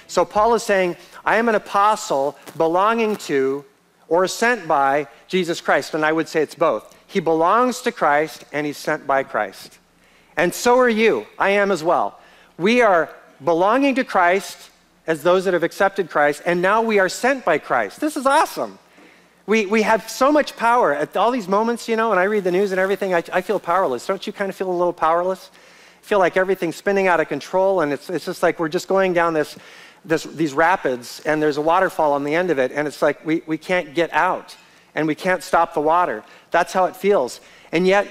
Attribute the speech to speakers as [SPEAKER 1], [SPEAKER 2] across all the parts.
[SPEAKER 1] So Paul is saying, I am an apostle belonging to or sent by Jesus Christ. And I would say it's both. He belongs to Christ and he's sent by Christ. And so are you. I am as well. We are belonging to Christ as those that have accepted Christ, and now we are sent by Christ. This is awesome. We have so much power. At all these moments, you know, when I read the news and everything, I feel powerless. Don't you kind of feel a little powerless? I feel like everything's spinning out of control, and it's just like we're just going down these rapids, and there's a waterfall on the end of it, and it's like we can't get out, and we can't stop the water. That's how it feels. And yet,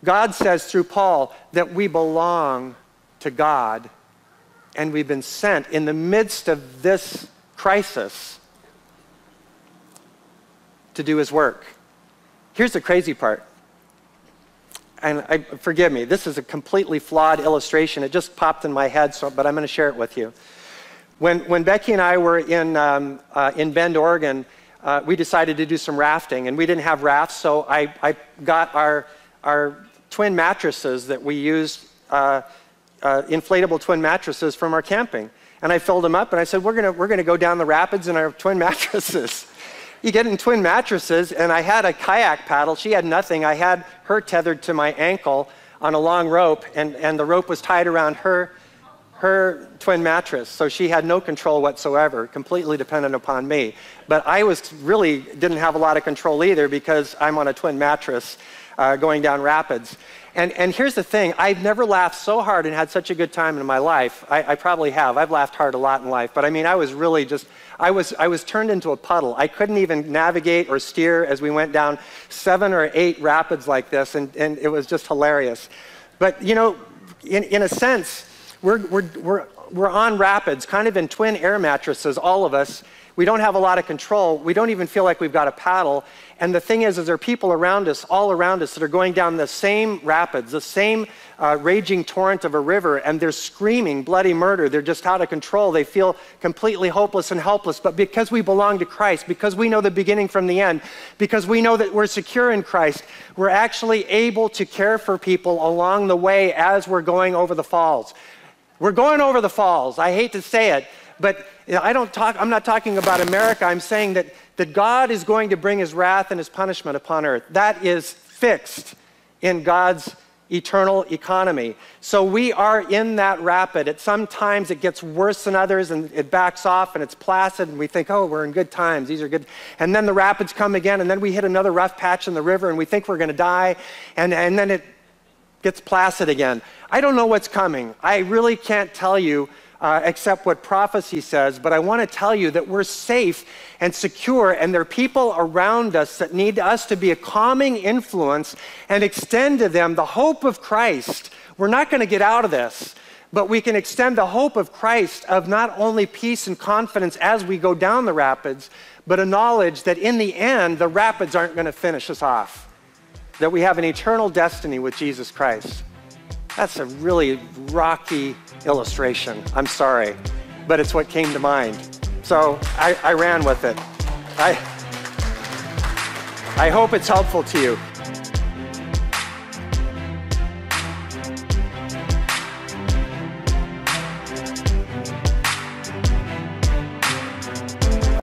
[SPEAKER 1] God says through Paul that we belong to God, and we've been sent in the midst of this crisis to do his work. Here's the crazy part. And forgive me, this is a completely flawed illustration. It just popped in my head, but I'm going to share it with you. When Becky and I were in Bend, Oregon, we decided to do some rafting, and we didn't have rafts, so I got our twin mattresses that we used, inflatable twin mattresses from our camping, and I filled them up, and I said, we're gonna go down the rapids in our twin mattresses. You get in twin mattresses, and I had a kayak paddle. She had nothing. I had her tethered to my ankle on a long rope, and the rope was tied around her twin mattress, so she had no control whatsoever, completely dependent upon me. But I didn't have a lot of control either, because I'm on a twin mattress going down rapids. And here's the thing, I've never laughed so hard and had such a good time in my life. I probably have. I've laughed hard a lot in life, but I mean, I was really just, I was turned into a puddle. I couldn't even navigate or steer as we went down 7 or 8 rapids like this, and it was just hilarious. But you know, in a sense, we're on rapids, kind of in twin air mattresses, all of us. We don't have a lot of control. We don't even feel like we've got a paddle. And the thing is there are people around us, all around us, that are going down the same rapids, the same raging torrent of a river, and they're screaming bloody murder. They're just out of control. They feel completely hopeless and helpless. But because we belong to Christ, because we know the beginning from the end, because we know that we're secure in Christ, we're actually able to care for people along the way as we're going over the falls. We're going over the falls. I hate to say it, but I'm not talking about America. I'm saying that God is going to bring his wrath and his punishment upon earth. That is fixed in God's eternal economy. So we are in that rapid. Sometimes it gets worse than others, and it backs off, and it's placid, and we think, oh, we're in good times. These are good. And then the rapids come again, and then we hit another rough patch in the river, and we think we're going to die, and then it gets placid again. I don't know what's coming. I really can't tell you except what prophecy says, but I want to tell you that we're safe and secure, and there are people around us that need us to be a calming influence and extend to them the hope of Christ. We're not going to get out of this, but we can extend the hope of Christ, of not only peace and confidence as we go down the rapids, but a knowledge that in the end, the rapids aren't going to finish us off, that we have an eternal destiny with Jesus Christ. That's a really rocky illustration. I'm sorry, but it's what came to mind. So I ran with it. I hope it's helpful to you.